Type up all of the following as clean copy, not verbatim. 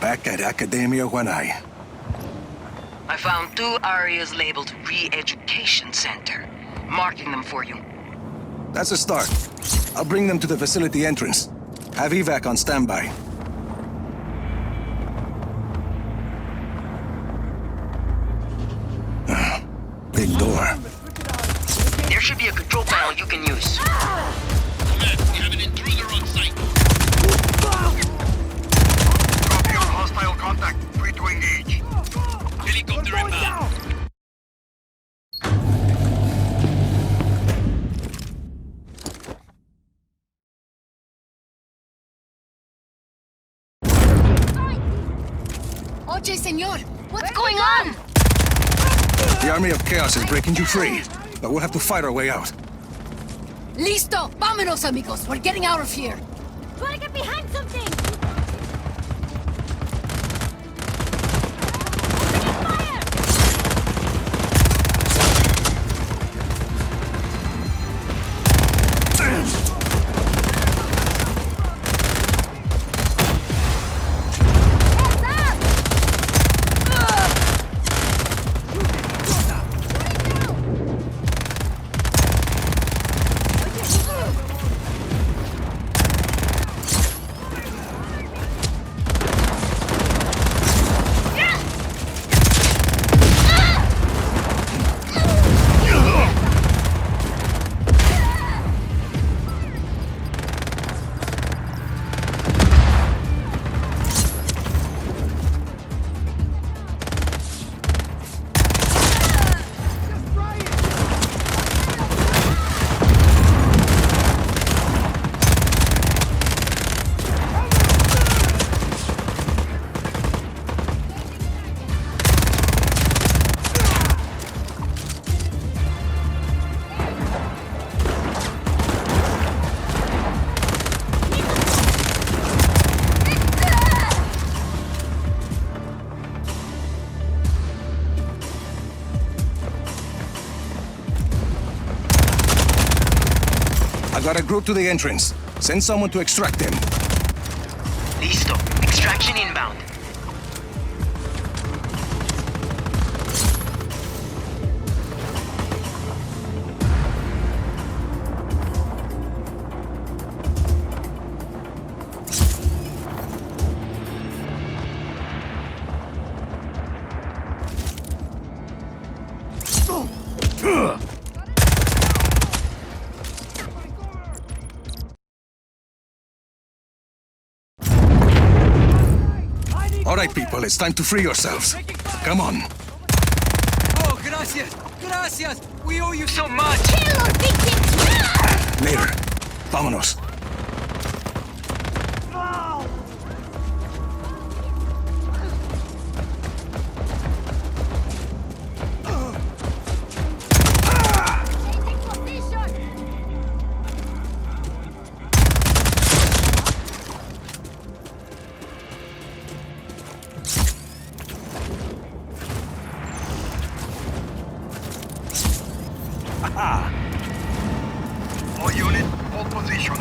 back at Academia Huanai. I found 2 areas labeled Re-Education Center. Marking them for you. That's a start. I'll bring them to the facility entrance. Have evac on standby. Big door. There should be a control panel you can use. Command, we have an intruder on site. Copy on hostile contact. Free to engage. Helicopter inbound. Oye, señor, what's going on? The Army of Chaos is breaking you free, but we'll have to fight our way out. Listo! Vámonos, amigos! We're getting out of here! Try to get behind something! Opening fire! Heads up! I got a group to the entrance. Send someone to extract them. Listo. Extraction inbound. All right, people, it's time to free yourselves. Come on. Oh, gracias! Gracias! We owe you So much! Kill those victims! Later. Vámonos. Changing position! All unit, hold position.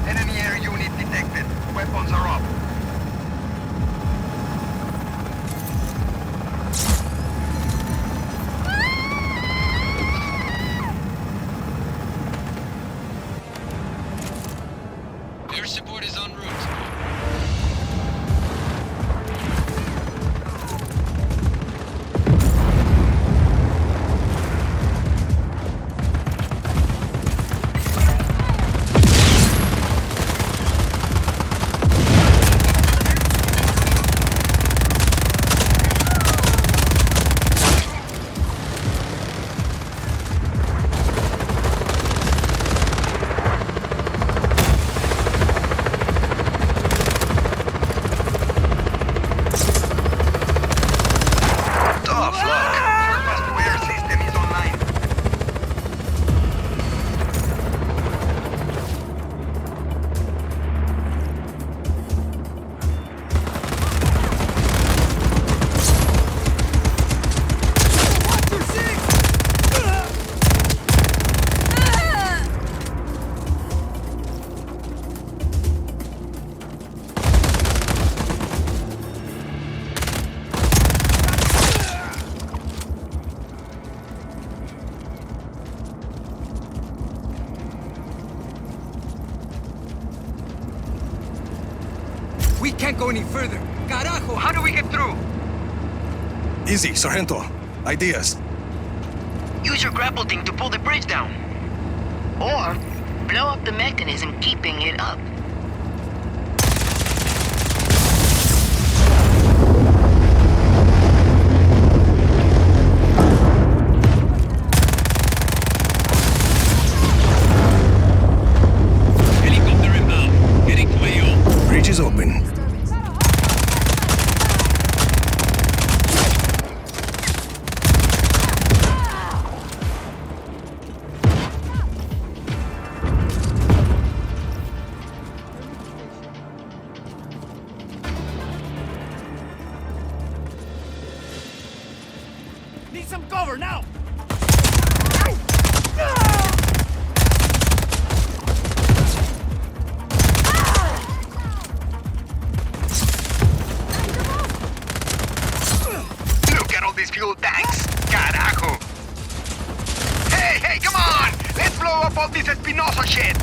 Enemy air unit detected. Weapons are up. Air support is en route. can't go any further. Carajo, how do we get through? Easy, Sargento. Ideas. Use your grapple thing to pull the bridge down. Or blow up the mechanism keeping it up. Helicopter inbound. Getting to AO. Bridge is open. Need some cover now! Look at all these fuel tanks! Carajo! Hey, come on! Let's blow up all this Espinosa shit!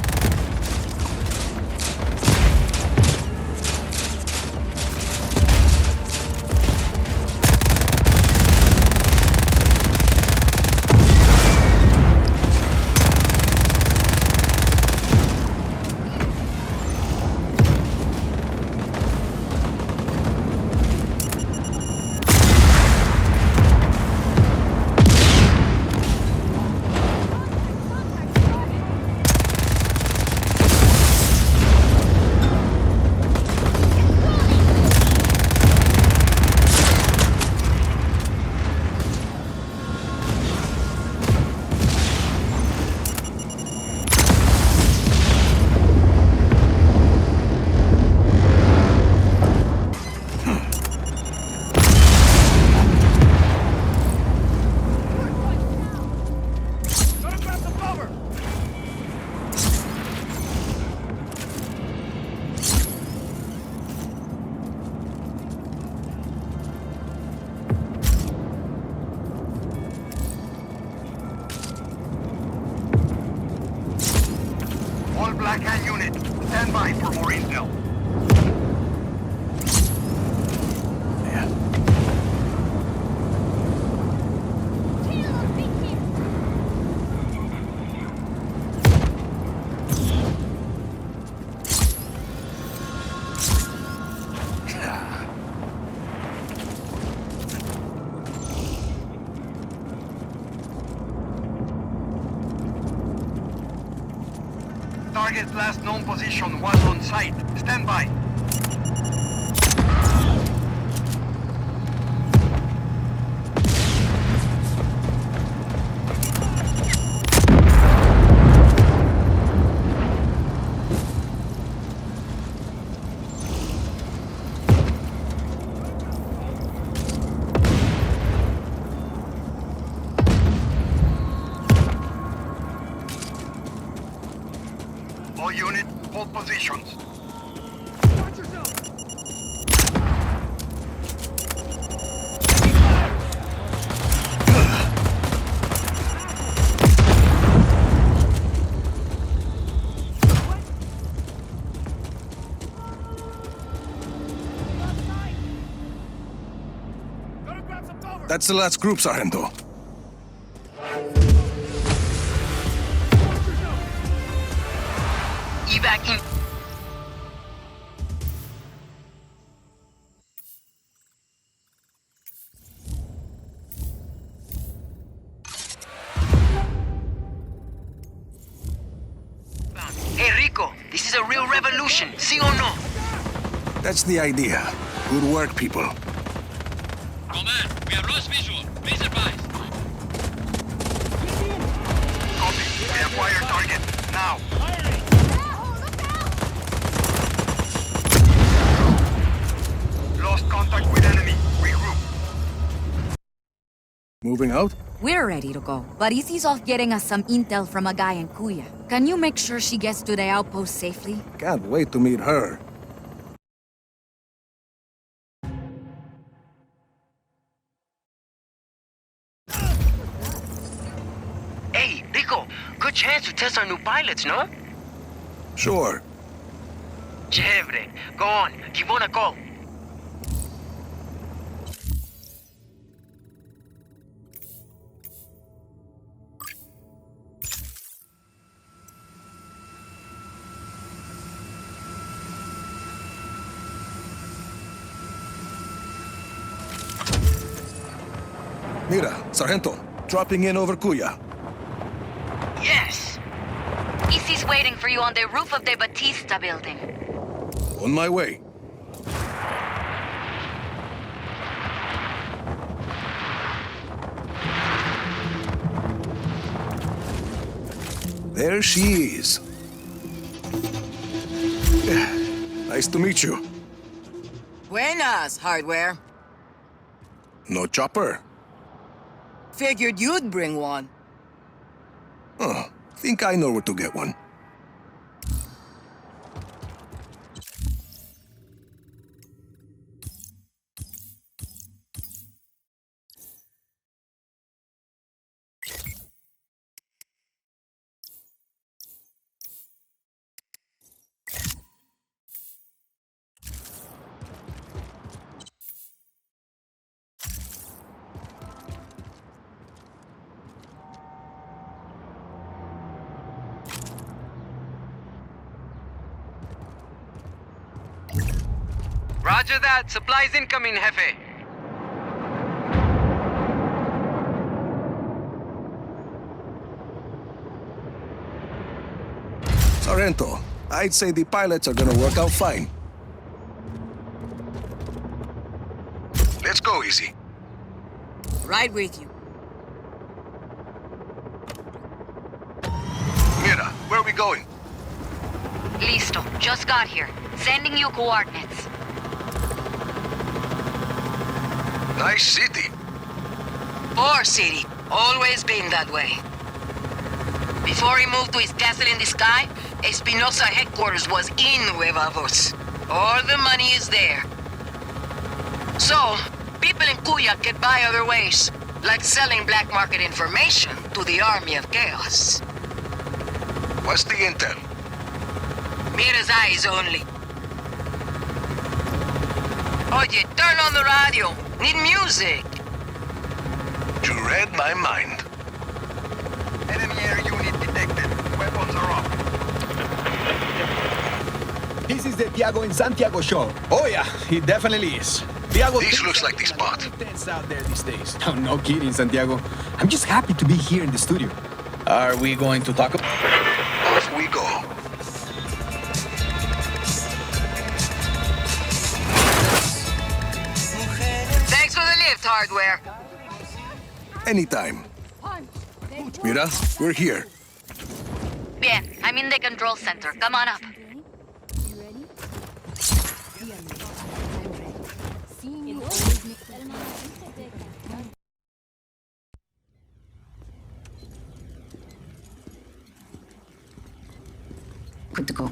All Black Hand unit, stand by for more intel. Target's last known position was on site. Stand by. All units, hold positions. Watch yourself! That's the last group, Sargento. Evac in. Hey Rico, this is a real revolution, see or no? That's the idea. Good work, people. Command, we have lost visual. Please advise. Copy. We acquire target. Now. Lost contact with enemy. Regroup. Moving out? We're ready to go. But Izzy's off getting us some intel from a guy in Kuya. Can you make sure she gets to the outpost safely? Can't wait to meet her. Hey, Rico, good chance to test our new pilots, no? Sure. Chévere. Go on. Give one a call. Mira, Sargento, dropping in over Kuya. Yes. Easy's waiting for you on the roof of the Batista building. On my way. There she is. Nice to meet you. Buenas, Hardware. No chopper. Figured you'd bring one. Oh, think I know where to get one. Roger that. Supplies incoming, Jefe. Sargento, I'd say the pilots are gonna work out fine. Let's go, Easy. Right with you. Mira, where are we going? Listo. Just got here. Sending you coordinates. Nice city. Poor city. Always been that way. Before he moved to his castle in the sky, Espinosa headquarters was in Nueva Voz. All the money is there. So, people in Kuya get by other ways, like selling black market information to the Army of Chaos. What's the intel? Mira's eyes only. Oye, turn on the radio. Need music. You read my mind. Enemy air unit detected. Weapons are up. This is the Tiago and Santiago show. Oh yeah, it definitely is. Tiago, This looks like the spot. Tense out there these days. No, no kidding, Santiago. I'm just happy to be here in the studio. Are we going to talk about? Off we go. Thanks for the lift, Hardware. Anytime. Mira, we're here. Bien. I'm in the control center. Come on up. You ready? We are ready. I'm ready. Seeing you always makes it Good to go.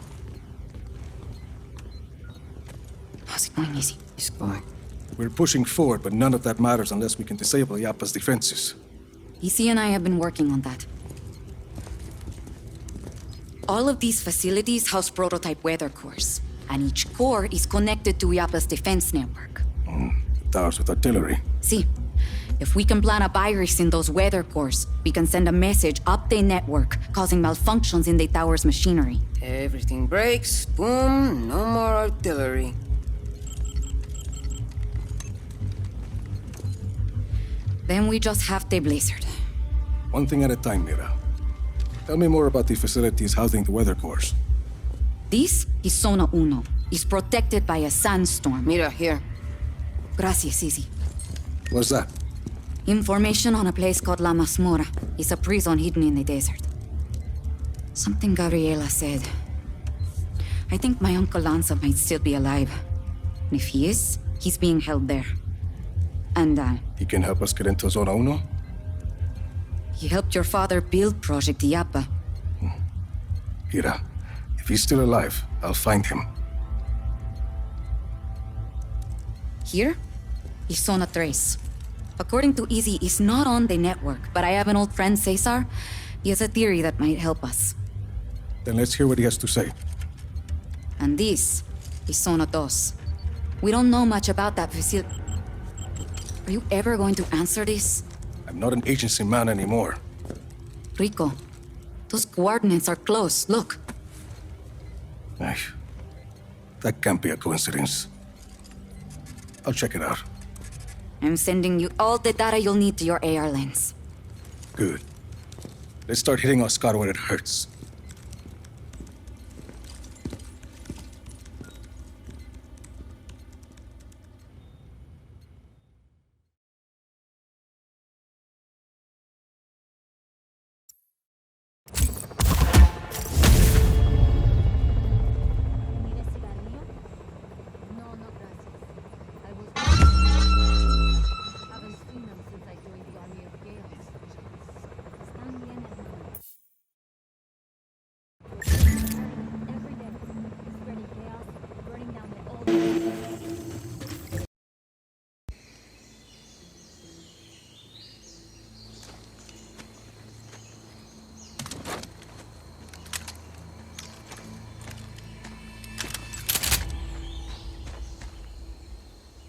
How's it going, Easy? It's going. We're pushing forward, but none of that matters unless we can disable Yapa's defenses. Easy and I have been working on that. All of these facilities house prototype weather cores, and each core is connected to Yapa's defense network. Towers with artillery. See, if we can plant a virus in those weather cores, we can send a message up the network, causing malfunctions in the tower's machinery. Everything breaks. Boom. No more artillery. Then we just have the blizzard. One thing at a time, Mira. Tell me more about the facilities housing the weather cores. This is Zona Uno. It's protected by a sandstorm. Mira, here. Gracias, Easy. What's that? Information on a place called La Masmorra. It's a prison hidden in the desert. Something Gabriela said. I think my Uncle Lanza might still be alive. And if he is, he's being held there. And, He can help us get into Zona Uno? he helped your father build Project Yapa. Mira, if he's still alive, I'll find him. Here is Zona Tres. According to Easy, he's not on the network, but I have an old friend, Cesar. He has a theory that might help us. Then let's hear what he has to say. And this is Zona Dos. We don't know much about that facility. Are you ever going to answer this? I'm not an agency man anymore. Rico, those coordinates are close. Look. Ay, that can't be a coincidence. I'll check it out. I'm sending you all the data you'll need to your AR lens. Good. Let's start hitting Oscar when it hurts. ¿Need a cigarrillo? No, no, gracias. I was... Haven't seen them since I joined the Army of Chaos. Están bien, hermano. Every day, spreading chaos, burning down the old...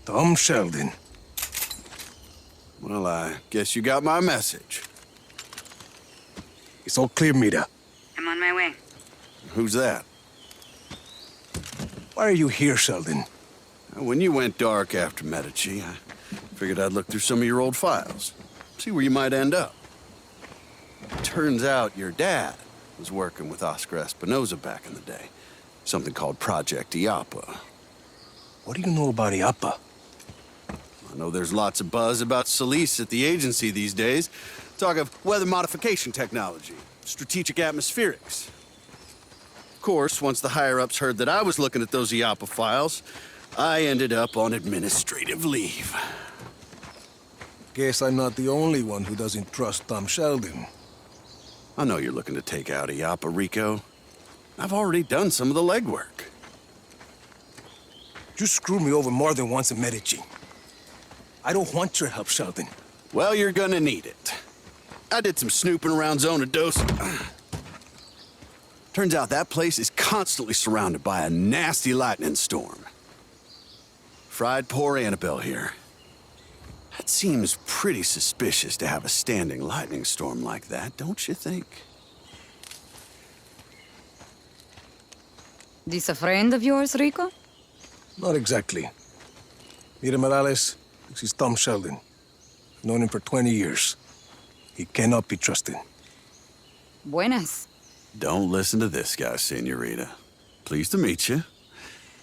Tom Sheldon. Well, I guess you got my message. It's all clear, Mira. I'm on my way. Who's that? Why are you here, Sheldon? When you went dark after Medici, I figured I'd look through some of your old files. See where you might end up. Turns out your dad was working with Oscar Espinosa back in the day. Something called Project IAPA. What do you know about IAPA? I know there's lots of buzz about Solis at the agency these days. Talk of weather modification technology, strategic atmospherics. Of course, once the higher-ups heard that I was looking at those IAPA files, I ended up on administrative leave. Guess I'm not the only one who doesn't trust Tom Sheldon. I know you're looking to take out IAPA, Rico. I've already done some of the legwork. You screwed me over more than once in Medici. I don't want your help, Sheldon. Well, you're gonna need it. I did some snooping around Zona Dos. Turns out that place is constantly surrounded by a nasty lightning storm. Fried poor Annabelle here. That seems pretty suspicious to have a standing lightning storm like that, don't you think? This a friend of yours, Rico? Not exactly. Mira Morales, this is Tom Sheldon. Known him for 20 years. He cannot be trusted. Buenas. Don't listen to this guy, Senorita. Pleased to meet you.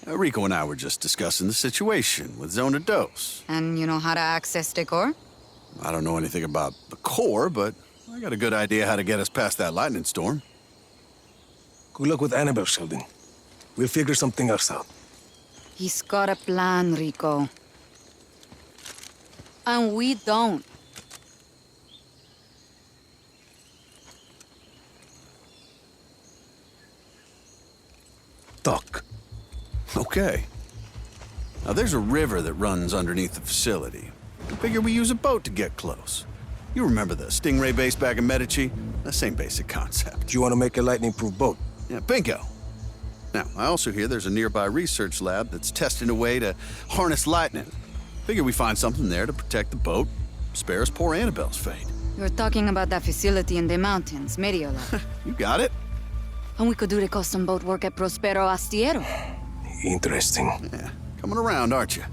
Rico and I were just discussing the situation with Zona Dos. And you know how to access the core? I don't know anything about the core, but I got a good idea how to get us past that lightning storm. Good luck with Annabelle, Sheldon. We'll figure something else out. He's got a plan, Rico. And we don't. Talk. Okay. Now, there's a river that runs underneath the facility. I figure we use a boat to get close. You remember the Stingray base back in Medici? The same basic concept. Do you want to make a lightning-proof boat? Yeah, bingo. Now, I also hear there's a nearby research lab that's testing a way to harness lightning. Figure we find something there to protect the boat, spare us poor Annabelle's fate. You're talking about that facility in the mountains, Mediolab. You got it? And we could do the custom boat work at Prospero Astiero. Interesting. Yeah, coming around, aren't you?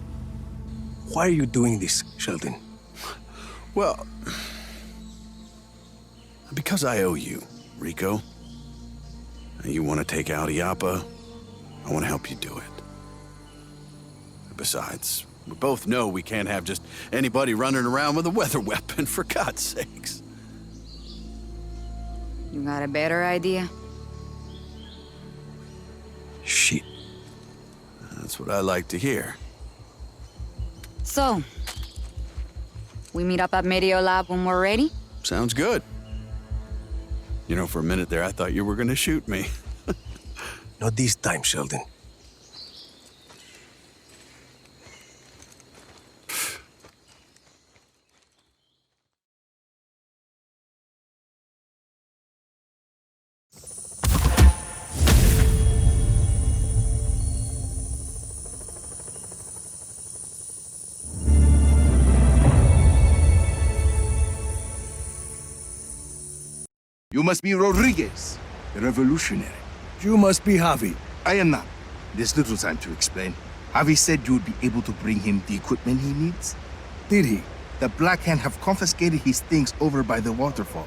Why are you doing this, Sheldon? Well, because I owe you, Rico. You want to take out IAPA, I want to help you do it. Besides, we both know we can't have just anybody running around with a weather weapon, for God's sakes. You got a better idea? Shit. That's what I like to hear. So, we meet up at Mediolab when we're ready? Sounds good. You know, for a minute there, I thought you were going to shoot me. Not this time, Sheldon. You must be Rodriguez, the revolutionary. You must be Javi. I am not. There's little time to explain. Javi said you would be able to bring him the equipment he needs. Did he? The Black Hand have confiscated his things over by the waterfall.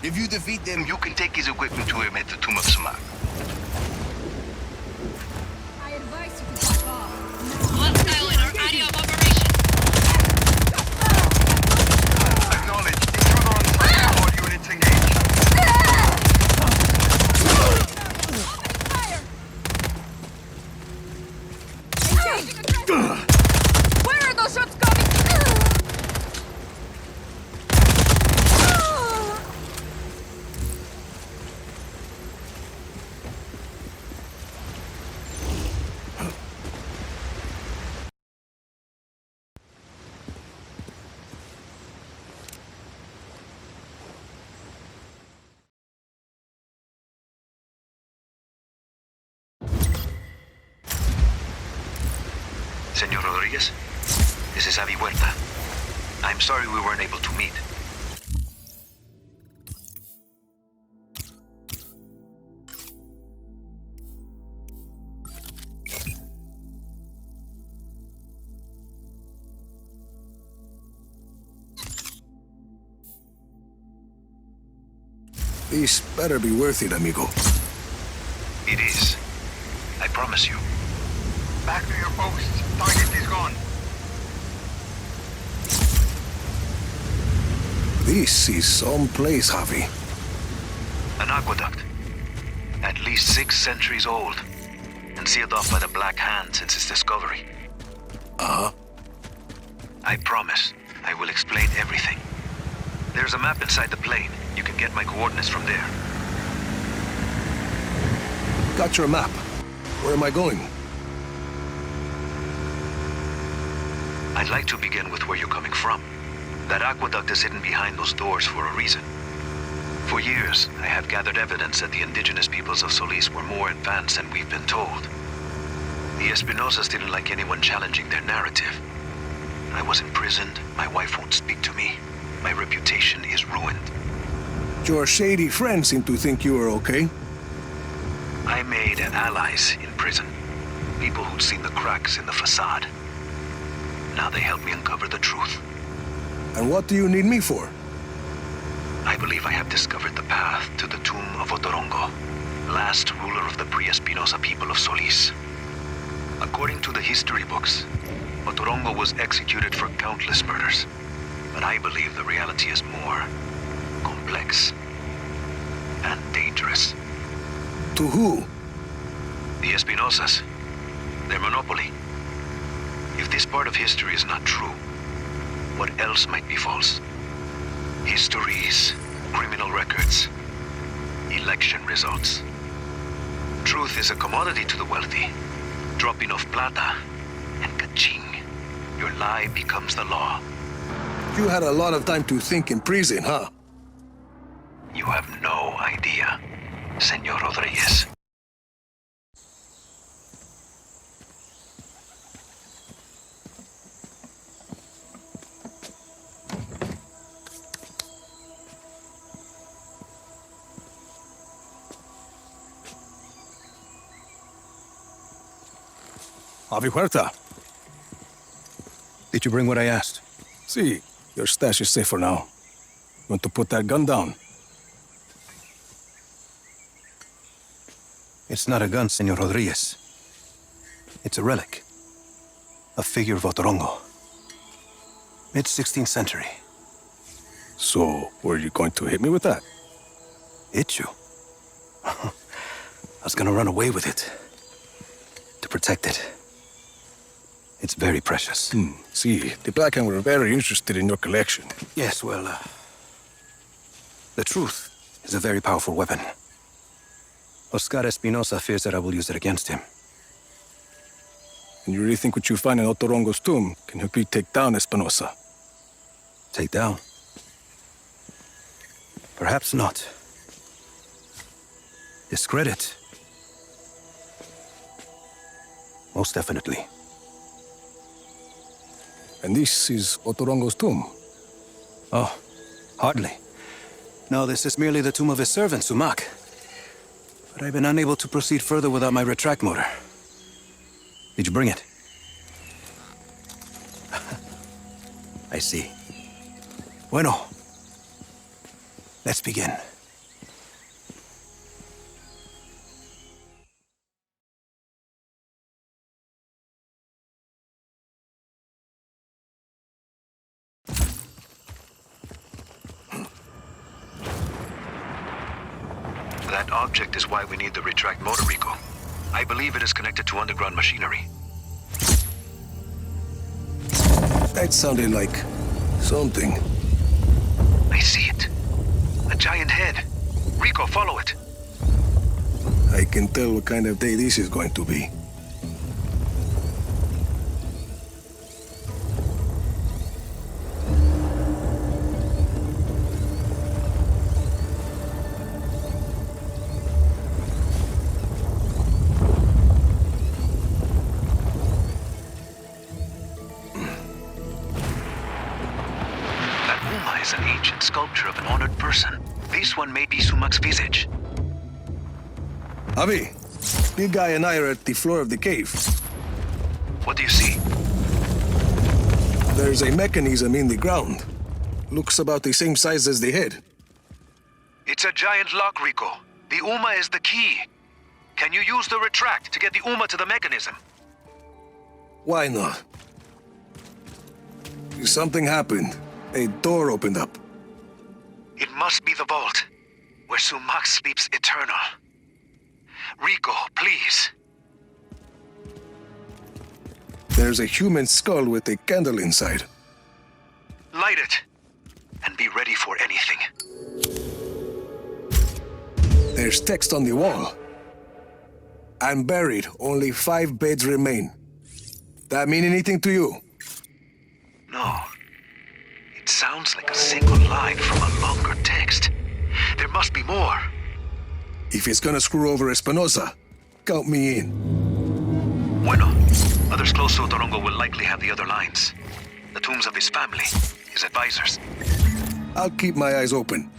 If you defeat them, you can take his equipment to him at the Tomb of Samak. I advise you to back off. Hostile in our area of operation. Acknowledged. Intruder on site. All units engaged. Where are those shots coming? Senor Rodriguez, this is Javi Huerta. I'm sorry we weren't able to meet. This better be worth it, amigo. It is. I promise you. Back to your posts. Target is gone. This is some place, Javi. An aqueduct. At least 6 centuries old. And sealed off by the Black Hand since its discovery. Uh-huh. I promise. I will explain everything. There's a map inside the plane. You can get my coordinates from there. Got your map. Where am I going? I'd like to begin with where you're coming from. That aqueduct is hidden behind those doors for a reason. For years, I have gathered evidence that the indigenous peoples of Solis were more advanced than we've been told. The Espinosas didn't like anyone challenging their narrative. I was imprisoned, my wife won't speak to me. My reputation is ruined. Your shady friends seem to think you are okay. I made allies in prison. People who'd seen the cracks in the facade. Now they help me uncover the truth. And what do you need me for? I believe I have discovered the path to the tomb of Otorongo, last ruler of the pre-Espinosa people of Solis. According to the history books, Otorongo was executed for countless murders. But I believe the reality is more complex and dangerous. To who? The Espinosas. Their monopoly. If this part of history is not true, what else might be false? Histories, criminal records, election results. Truth is a commodity to the wealthy. Drop enough plata, and ka-ching, your lie becomes the law. You had a lot of time to think in prison, huh? You have no idea, Senor Rodriguez. Javi Huerta. Did you bring what I asked? See, your stash is safe for now. Want to put that gun down? It's not a gun, Senor Rodriguez. It's a relic. A figure of Otorongo. Mid-16th century. So, were you going to hit me with that? Hit you? I was gonna run away with it. To protect it. It's very precious. See, the Black Hand were very interested in your collection. Yes, well, the truth is a very powerful weapon. Oscar Espinosa fears that I will use it against him. And you really think what you find in Otorongo's tomb can help you take down Espinosa? Take down? Perhaps not. Discredit? Most definitely. And this is Otorongo's tomb. Oh, hardly. No, this is merely the tomb of his servant, Sumak. But I've been unable to proceed further without my retract motor. Did you bring it? I see. Bueno. Let's begin. That object is why we need the retract motor, Rico. I believe it is connected to underground machinery. That sounded like something. I see it. A giant head. Rico, follow it. I can tell what kind of day this is going to be. Is an ancient sculpture of an honored person. This one may be Sumak's visage. Avi, Big Guy and I are at the floor of the cave. What do you see? There's a mechanism in the ground. Looks about the same size as the head. It's a giant lock, Rico. The Uma is the key. Can you use the retract to get the Uma to the mechanism? Why not? Something happened. A door opened up. It must be the vault, where Sumak sleeps eternal. Rico, please. There's a human skull with a candle inside. Light it, and be ready for anything. There's text on the wall. I'm buried. Only 5 beds remain. That mean anything to you? No. It sounds like a single line from a longer text. There must be more. If it's gonna screw over Espinosa, count me in. Bueno. Others close to Otorongo will likely have the other lines. The tombs of his family, his advisors. I'll keep my eyes open.